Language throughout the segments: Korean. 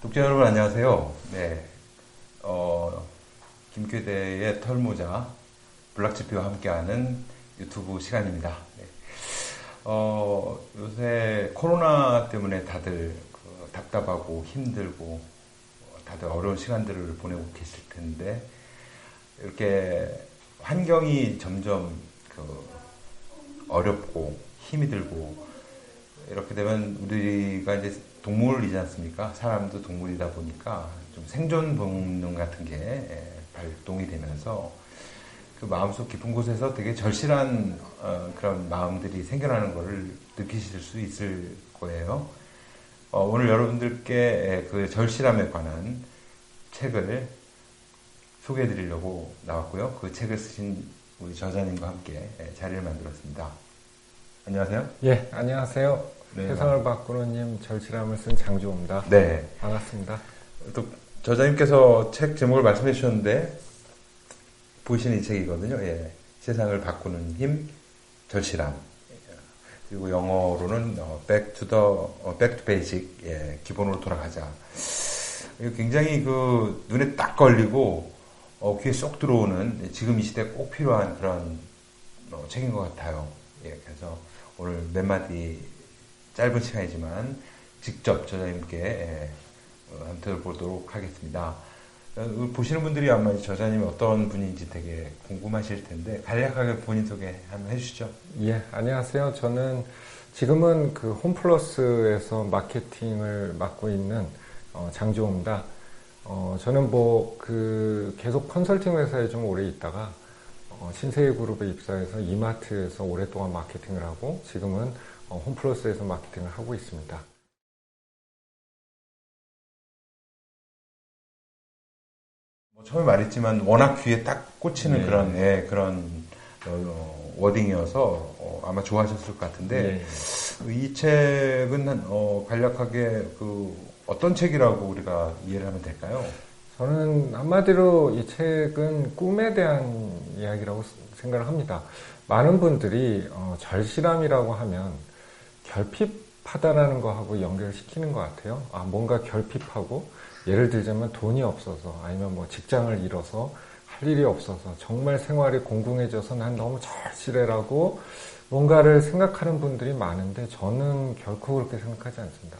독자 여러분 안녕하세요. 네, 김규대의 털모자 블락지피와 함께하는 유튜브 시간입니다. 네. 요새 코로나 때문에 다들 답답하고 힘들고 다들 어려운 시간들을 보내고 계실 텐데 이렇게 환경이 점점 어렵고 힘이 들고 이렇게 되면 우리가 이제 동물이지 않습니까? 사람도 동물이다 보니까 좀 생존 본능 같은 게 발동이 되면서 그 마음속 깊은 곳에서 되게 절실한 그런 마음들이 생겨나는 것을 느끼실 수 있을 거예요. 오늘 여러분들께 그 절실함에 관한 책을 소개해 드리려고 나왔고요. 그 책을 쓰신 우리 저자님과 함께 자리를 만들었습니다. 안녕하세요. 예, 안녕하세요. 네, 세상을 바꾸는 님 절실함을 쓴 장주호입니다. 네. 반갑습니다. 또 저자님께서 책 제목을 말씀해 주셨는데 보이시는 이 책이거든요. 예. 세상을 바꾸는 힘, 절실함. 그리고 영어로는 Back to Basic, 예, 기본으로 돌아가자. 이거 굉장히 눈에 딱 걸리고 귀에 쏙 들어오는 지금 이 시대에 꼭 필요한 그런 책인 것 같아요. 예, 그래서 오늘 몇 마디 짧은 시간이지만 직접 저자님께 한번 들어보도록 하겠습니다. 보시는 분들이 아마 저자님이 어떤 분인지 되게 궁금하실 텐데 간략하게 본인 소개 한번 해주시죠. 예, 안녕하세요. 저는 지금은 그 홈플러스에서 마케팅을 맡고 있는 장주호입니다. 저는 계속 컨설팅 회사에 좀 오래 있다가 신세계 그룹에 입사해서 이마트에서 오랫동안 마케팅을 하고 지금은 홈플러스에서 마케팅을 하고 있습니다. 처음에 말했지만 워낙 귀에 딱 꽂히는 그런 워딩이어서 아마 좋아하셨을 것 같은데 이 책은 간략하게 어떤 책이라고 우리가 이해를 하면 될까요? 저는 한마디로 이 책은 꿈에 대한 이야기라고 생각을 합니다. 많은 분들이 절실함이라고 하면 결핍하다라는 거하고 연결시키는 것 같아요. 뭔가 결핍하고 예를 들자면 돈이 없어서 아니면 직장을 잃어서 할 일이 없어서 정말 생활이 공공해져서 난 너무 절실해라고 뭔가를 생각하는 분들이 많은데 저는 결코 그렇게 생각하지 않습니다.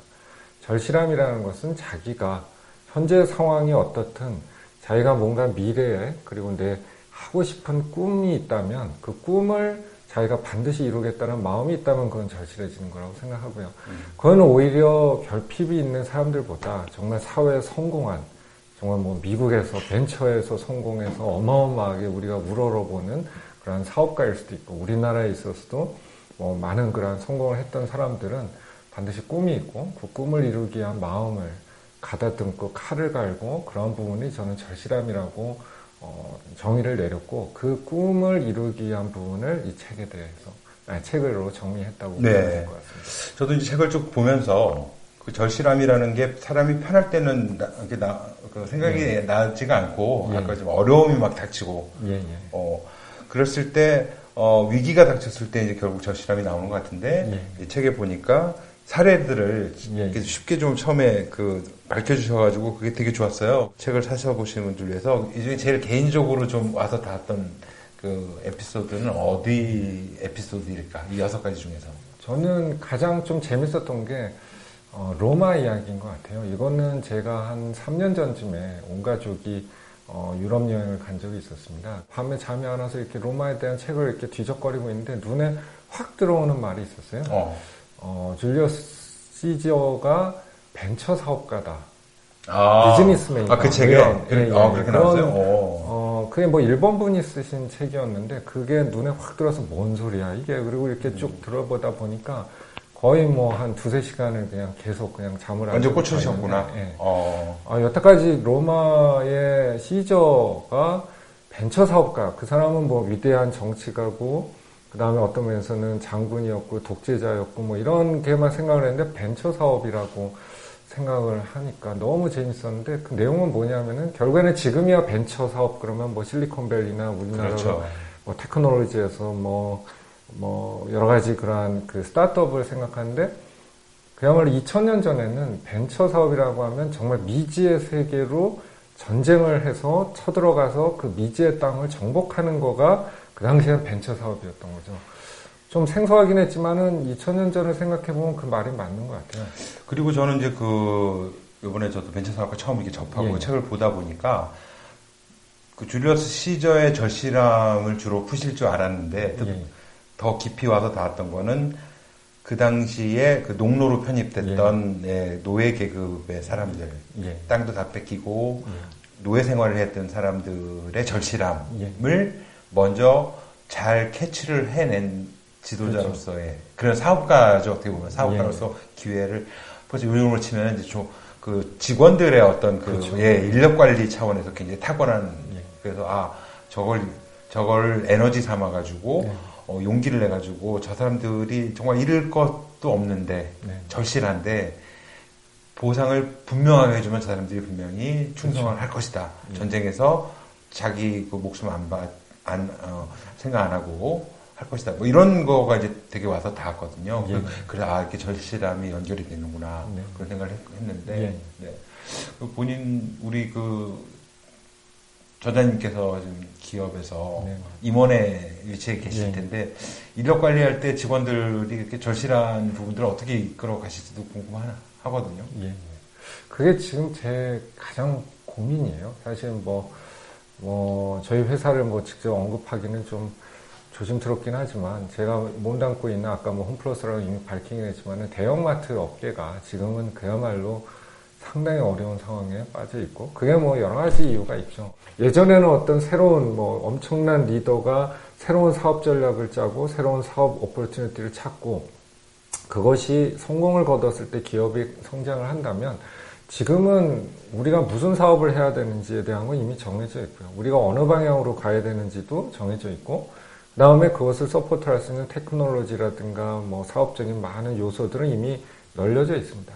절실함이라는 것은 자기가 현재 상황이 어떻든 자기가 뭔가 미래에 그리고 내 하고 싶은 꿈이 있다면 그 꿈을 자기가 반드시 이루겠다는 마음이 있다면 그건 절실해지는 거라고 생각하고요. 그건 오히려 결핍이 있는 사람들보다 정말 사회에 성공한 정말 미국에서 벤처에서 성공해서 어마어마하게 우리가 우러러보는 그런 사업가일 수도 있고 우리나라에 있어서도 많은 그런 성공을 했던 사람들은 반드시 꿈이 있고 그 꿈을 이루기 위한 마음을 가다듬고 칼을 갈고 그런 부분이 저는 절실함이라고 정의를 내렸고 그 꿈을 이루기 위한 부분을 이 책에 대해서 책으로 정리했다고 보면 될 것 같습니다. 저도 이제 책을 쭉 보면서 그 절실함이라는 게 사람이 편할 때는 생각이 나지가 않고 아까 좀 어려움이 막 닥치고 그랬을 때 위기가 닥쳤을 때 이제 결국 절실함이 나오는 것 같은데 이 책에 보니까 사례들을 쉽게 좀 처음에 밝혀주셔가지고 그게 되게 좋았어요. 책을 사셔보시는 분들 위해서 이 중에 제일 개인적으로 좀 와서 닿았던 그 에피소드는 어디 에피소드일까? 이 6가지 중에서. 저는 가장 좀 재밌었던 게 로마 이야기인 것 같아요. 이거는 제가 한 3년 전쯤에 온 가족이 유럽 여행을 간 적이 있었습니다. 밤에 잠이 안 와서 이렇게 로마에 대한 책을 이렇게 뒤적거리고 있는데 눈에 확 들어오는 말이 있었어요. 줄리어스 시저가 벤처 사업가다. 비즈니스맨이다. 그 책에? 그렇게 나왔어요? 그게 일본 분이 쓰신 책이었는데 그게 눈에 확 들어서 뭔 소리야 이게. 그리고 이렇게 쭉 들어보다 보니까 거의 한 2-3시간을 그냥 계속 잠을 안 완전 꽂히셨구나. 여태까지 로마의 시저가 벤처 사업가, 그 사람은 위대한 정치가고 그 다음에 어떤 면에서는 장군이었고 독재자였고 이런 게만 생각을 했는데 벤처 사업이라고 생각을 하니까 너무 재밌었는데 그 내용은 뭐냐면은 결국에는 지금이야 벤처 사업 그러면 실리콘밸리나 우리나라 테크놀로지에서 여러 가지 그러한 그 스타트업을 생각하는데 그야말로 2000년 전에는 벤처 사업이라고 하면 정말 미지의 세계로 전쟁을 해서 쳐들어가서 그 미지의 땅을 정복하는 거가 그 당시에는 벤처 사업이었던 거죠. 좀 생소하긴 했지만은 2000년 전을 생각해보면 그 말이 맞는 것 같아요. 그리고 저는 이제 이번에 저도 벤처 사업과 처음 이렇게 접하고 예. 책을 보다 보니까 그 줄리어스 시저의 절실함을 주로 푸실 줄 알았는데 예. 더 깊이 와서 닿았던 거는 그 당시에 그 농로로 편입됐던 노예 계급의 사람들, 예. 땅도 다 뺏기고 노예 생활을 했던 사람들의 절실함을 먼저 잘 캐치를 해낸 지도자로서의 그런 사업가죠. 어떻게 보면 사업가로서 기회를 벌써 요즘으로 치면 이제 그 직원들의 어떤 인력 관리 차원에서 굉장히 탁월한 그래서 저걸 에너지 삼아 가지고 용기를 내 가지고 저 사람들이 정말 잃을 것도 없는데 절실한데 보상을 분명하게 해주면 저 사람들이 분명히 충성을 할 것이다. 전쟁에서 자기 그 목숨 생각 안 하고 할 것이다. 뭐 이런 거가 이제 되게 와서 닿았거든요. 그래, 이렇게 절실함이 연결이 되는구나. 그런 생각을 했는데, 우리 저자님께서 지금 기업에서 임원의 위치에 계실 텐데, 인력 관리할 때 직원들이 이렇게 절실한 부분들을 어떻게 이끌어 가실지도 궁금하거든요. 그게 지금 제 가장 고민이에요. 사실 저희 회사를 직접 언급하기는 좀 조심스럽긴 하지만 제가 몸담고 있는 아까 홈플러스라고 이미 밝히긴 했지만 대형마트 업계가 지금은 그야말로 상당히 어려운 상황에 빠져 있고 그게 여러 가지 이유가 있죠. 예전에는 어떤 새로운 엄청난 리더가 새로운 사업 전략을 짜고 새로운 사업 오퍼튜니티를 찾고 그것이 성공을 거뒀을 때 기업이 성장을 한다면 지금은 우리가 무슨 사업을 해야 되는지에 대한 건 이미 정해져 있고요. 우리가 어느 방향으로 가야 되는지도 정해져 있고 그 다음에 그것을 서포트할 수 있는 테크놀로지라든가 사업적인 많은 요소들은 이미 널려져 있습니다.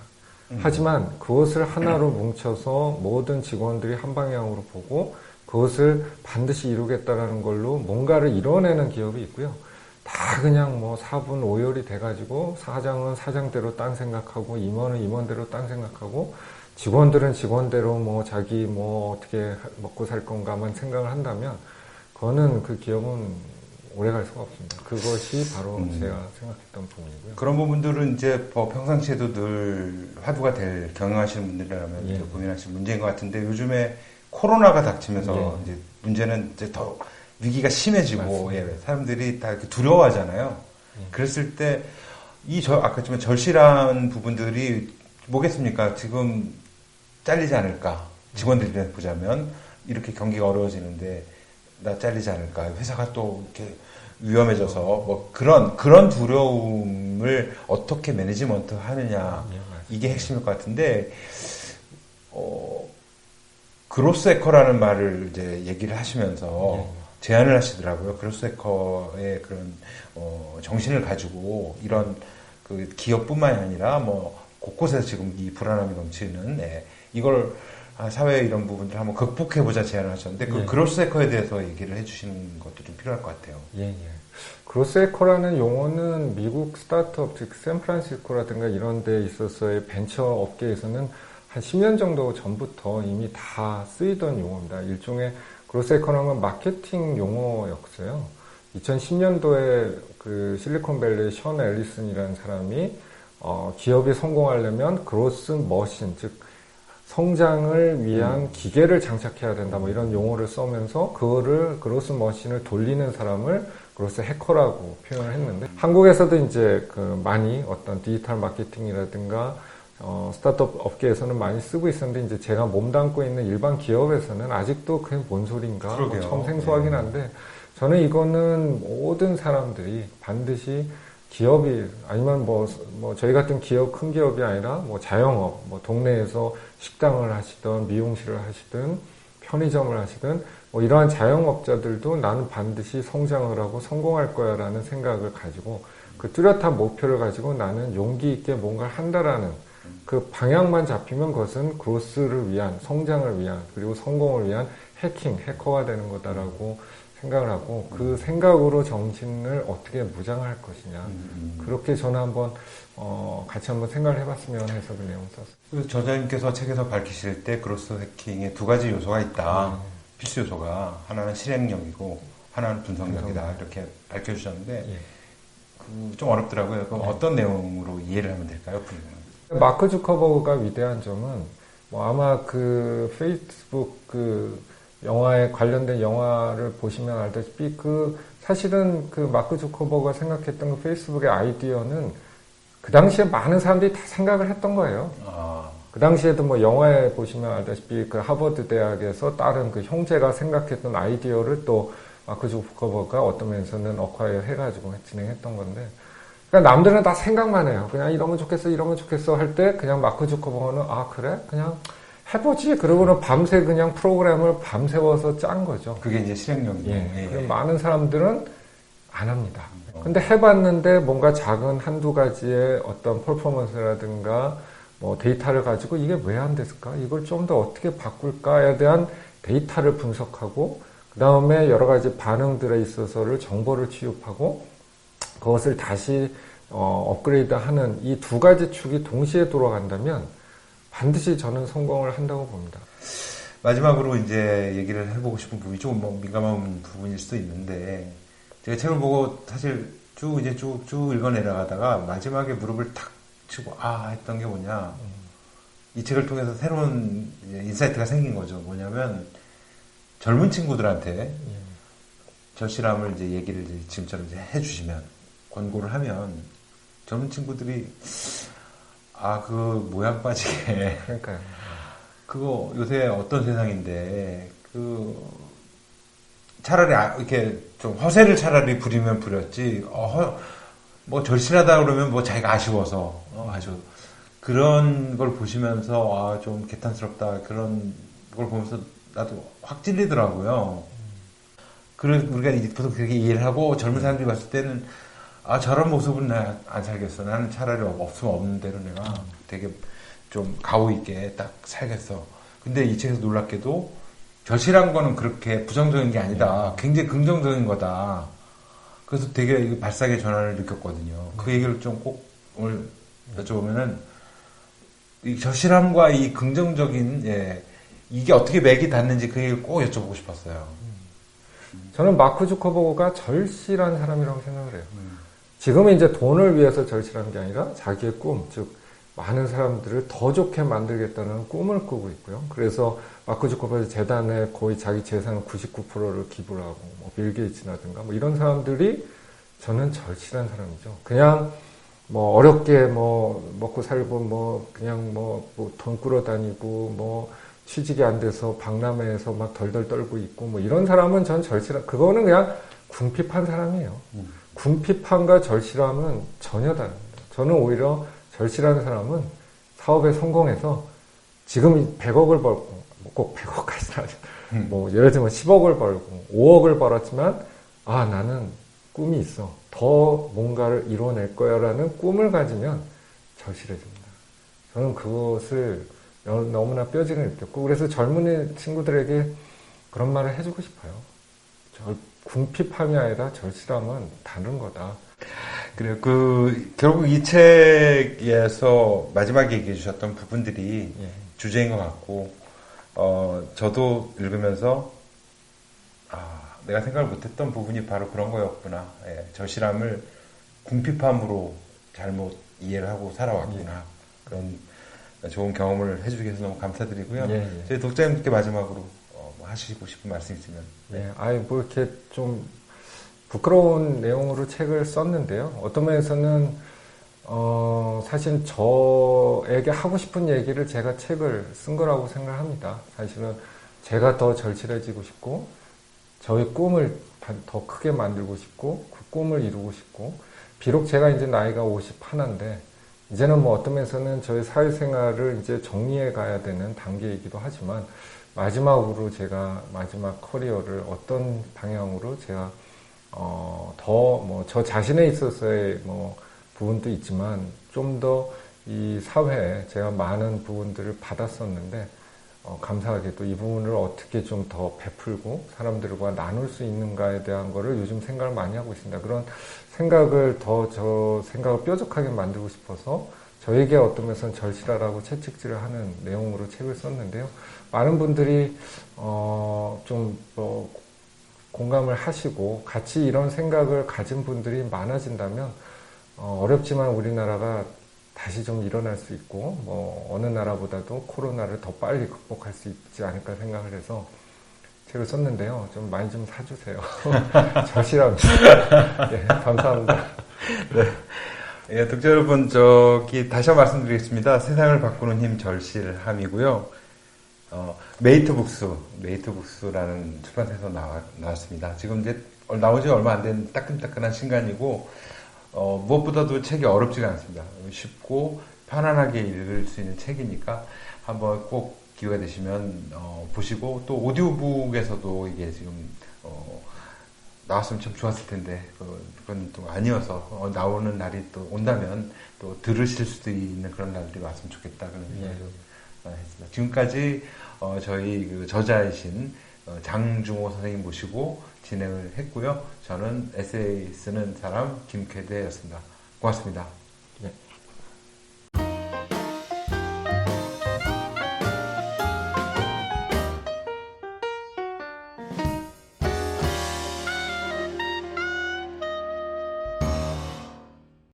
하지만 그것을 하나로 뭉쳐서 모든 직원들이 한 방향으로 보고 그것을 반드시 이루겠다라는 걸로 뭔가를 이뤄내는 기업이 있고요. 다 그냥 4분 오열이 돼가지고 사장은 사장대로 딴 생각하고 임원은 임원대로 딴 생각하고 직원들은 직원대로 자기 어떻게 먹고 살 건가만 생각을 한다면 그거는 그 기업은 오래 갈 수가 없습니다. 그것이 바로 제가 생각했던 부분이고요. 그런 부분들은 이제 평상시에도 늘 화두가 될 경영하시는 분들이라면 이제 고민하시는 문제인 것 같은데 요즘에 코로나가 닥치면서 이제 문제는 이제 더 위기가 심해지고 사람들이 다 이렇게 두려워하잖아요. 그랬을 때 아까 좀 절실한 부분들이 뭐겠습니까? 지금 잘리지 않을까? 직원들이 보자면 이렇게 경기가 어려워지는데 나 잘리지 않을까? 회사가 또 이렇게 위험해져서 그런 두려움을 어떻게 매니지먼트 하느냐 이게 핵심일 것 같은데 그로스 에커라는 말을 이제 얘기를 하시면서 제안을 하시더라고요. 그로스 에커의 그런 정신을 가지고 이런 그 기업뿐만이 아니라 곳곳에서 지금 이 불안함이 넘치는 이걸 사회의 이런 부분들 한번 극복해보자 제안을 하셨는데 그 그로스 에커에 대해서 얘기를 해주시는 것도 좀 필요할 것 같아요. 그로스 에커라는 용어는 미국 스타트업, 즉 샌프란시스코라든가 이런 데 있어서의 벤처 업계에서는 한 10년 정도 전부터 이미 다 쓰이던 용어입니다. 일종의 그로스 에커라는 마케팅 용어였어요. 2010년도에 그 실리콘밸리의 션 앨리슨이라는 사람이 기업이 성공하려면 그로스 머신, 즉 성장을 위한 기계를 장착해야 된다. 이런 용어를 써면서 그거를 그로스 머신을 돌리는 사람을 그로스 해커라고 표현을 했는데 한국에서도 이제 많이 어떤 디지털 마케팅이라든가 스타트업 업계에서는 많이 쓰고 있었는데 이제 제가 몸담고 있는 일반 기업에서는 아직도 그게 뭔 소린가 처음 생소하긴 한데 저는 이거는 모든 사람들이 반드시 기업이 아니면 저희 같은 기업 큰 기업이 아니라 자영업 동네에서 식당을 하시든 미용실을 하시든 편의점을 하시든 이러한 자영업자들도 나는 반드시 성장을 하고 성공할 거야라는 생각을 가지고 그 뚜렷한 목표를 가지고 나는 용기 있게 뭔가를 한다라는 그 방향만 잡히면 그것은 그로스를 위한 성장을 위한 그리고 성공을 위한 해커가 되는 거다라고 생각을 하고 그 생각으로 정신을 어떻게 무장할 것이냐 그렇게 저는 한번 같이 한번 생각을 해봤으면 해서 그 내용을 썼어요. 그 저자님께서 책에서 밝히실 때 그로스 해킹에 두 가지 요소가 있다. 필수 요소가 하나는 실행력이고 하나는 분석력이다. 이렇게 밝혀주셨는데 예. 좀 어렵더라고요. 그럼 어떤 내용으로 이해를 하면 될까요? 마크 주커버그가 위대한 점은 뭐 아마 그 페이스북 그 영화에 관련된 영화를 보시면 알다시피 사실은 그 마크 주커버그가 생각했던 그 페이스북의 아이디어는 그 당시에 많은 사람들이 다 생각을 했던 거예요. 그 당시에도 뭐 영화에 보시면 알다시피 그 하버드 대학에서 다른 그 형제가 생각했던 아이디어를 또 마크 주커버그가 어떤 면에서는 어콰이어 해가지고 진행했던 건데, 그러니까 남들은 다 생각만 해요. 그냥 이러면 좋겠어 할 때 그냥 마크 주커버그는 그래? 그냥 해보지. 그러고는 밤새 그냥 프로그램을 밤새워서 짠 거죠. 그게 이제 실행력이죠. 예. 많은 사람들은 안 합니다. 근데 해봤는데 뭔가 작은 한두 가지의 어떤 퍼포먼스라든가 뭐 데이터를 가지고 이게 왜 안 됐을까? 이걸 좀 더 어떻게 바꿀까에 대한 데이터를 분석하고 그 다음에 여러 가지 반응들에 있어서를 정보를 취급하고 그것을 다시 업그레이드하는 이 두 가지 축이 동시에 돌아간다면 반드시 저는 성공을 한다고 봅니다. 마지막으로 이제 얘기를 해보고 싶은 부분이 조금 뭐 민감한 부분일 수도 있는데, 제가 책을 보고 사실 쭉 읽어 내려가다가 마지막에 무릎을 탁 치고 했던 게 뭐냐, 이 책을 통해서 새로운 인사이트가 생긴 거죠. 뭐냐면 젊은 친구들한테 절실함을 이제 얘기를 지금처럼 이제 해주시면, 권고를 하면 젊은 친구들이 그 모양 빠지게 그러니까요. 그거 요새 어떤 세상인데 차라리 이렇게 좀 허세를 차라리 부리면 부렸지 뭐 절실하다 그러면 뭐 자기가 아쉬워서 아주 그런 걸 보시면서 좀 개탄스럽다, 그런 걸 보면서 나도 확 찔리더라고요. 우리가 보통 그렇게 이해를 하고 젊은 사람들이 봤을 때는 저런 모습은 나 안 살겠어. 나는 차라리 없으면 없는 대로 내가 되게 좀 가오 있게 딱 살겠어. 근데 이 책에서 놀랍게도 절실한 거는 그렇게 부정적인 게 아니다. 굉장히 긍정적인 거다. 그래서 되게 발상의 전환을 느꼈거든요. 그 얘기를 좀 꼭 오늘 여쭤보면은 이 절실함과 이 긍정적인 이게 어떻게 맥이 닿는지 그 얘기를 꼭 여쭤보고 싶었어요. 저는 마크 주커버그가 절실한 사람이라고 생각을 해요. 지금은 이제 돈을 위해서 절실한 게 아니라 자기의 꿈, 즉 많은 사람들을 더 좋게 만들겠다는 꿈을 꾸고 있고요. 그래서 마크 주커버그 재단에 거의 자기 재산의 99%를 기부를 하고, 빌 게이츠라든가 이런 사람들이 저는 절실한 사람이죠. 그냥 어렵게 먹고 살고 그냥 돈 꾸러 다니고 취직이 안 돼서 박람회에서 막 덜덜 떨고 있고 이런 사람은 전 그거는 그냥 궁핍한 사람이에요. 궁핍함과 절실함은 전혀 다릅니다. 저는 오히려 절실한 사람은 사업에 성공해서 지금 100억을 벌고, 꼭 100억까지는 아니죠. 예를 들면 10억을 벌고 5억을 벌었지만 나는 꿈이 있어. 더 뭔가를 이뤄낼 거야 라는 꿈을 가지면 절실해집니다. 저는 그것을 너무나 뼈저리게 느꼈고, 그래서 젊은 친구들에게 그런 말을 해주고 싶어요. 궁핍함이 아니라 절실함은 다른 거다. 그래요. 결국 이 책에서 마지막에 얘기해 주셨던 부분들이 주제인 것 같고, 저도 읽으면서, 내가 생각을 못했던 부분이 바로 그런 거였구나. 절실함을 궁핍함으로 잘못 이해를 하고 살아왔구나. 그런 좋은 경험을 해주게 해서 너무 감사드리고요. 저희 독자님께 마지막으로 하시고 싶은 말씀 있으면. 이렇게 좀 부끄러운 내용으로 책을 썼는데요. 어떤 면에서는 사실 저에게 하고 싶은 얘기를 제가 책을 쓴 거라고 생각합니다. 사실은 제가 더 절실해지고 싶고, 저의 꿈을 더 크게 만들고 싶고, 그 꿈을 이루고 싶고, 비록 제가 이제 나이가 51인데, 이제는 어떤 면에서는 저의 사회생활을 이제 정리해 가야 되는 단계이기도 하지만, 마지막으로 제가 마지막 커리어를 어떤 방향으로 제가 저 자신에 있어서의 부분도 있지만 좀 더 이 사회에 제가 많은 부분들을 받았었는데 감사하게도 이 부분을 어떻게 좀 더 베풀고 사람들과 나눌 수 있는가에 대한 거를 요즘 생각을 많이 하고 있습니다. 그런 생각을 저 생각을 뾰족하게 만들고 싶어서 저에게 어떤 면에서는 절실하라고 채찍질을 하는 내용으로 책을 썼는데요. 많은 분들이 좀 공감을 하시고 같이 이런 생각을 가진 분들이 많아진다면 어렵지만 우리나라가 다시 좀 일어날 수 있고 어느 나라보다도 코로나를 더 빨리 극복할 수 있지 않을까 생각을 해서 책을 썼는데요. 좀 많이 좀 사주세요. 절실합니다. 예, 감사합니다. 네. 예, 독자 여러분, 다시 한번 말씀드리겠습니다. 세상을 바꾸는 힘 절실함이고요. 메이트북스라는 출판사에서 나왔습니다. 지금 이제 나온 지 얼마 안 된 따끈따끈한 신간이고, 무엇보다도 책이 어렵지가 않습니다. 쉽고 편안하게 읽을 수 있는 책이니까 한번 꼭 기회가 되시면 보시고, 또 오디오북에서도 이게 지금 나왔으면 참 좋았을 텐데 그건 또 아니어서 나오는 날이 또 온다면 또 들으실 수도 있는 그런 날들이 왔으면 좋겠다 그런 생각을 했습니다. 지금까지 저희 그 저자이신 장중호 선생님 모시고 진행을 했고요. 저는 에세이 쓰는 사람 김쾌대였습니다. 고맙습니다. 예.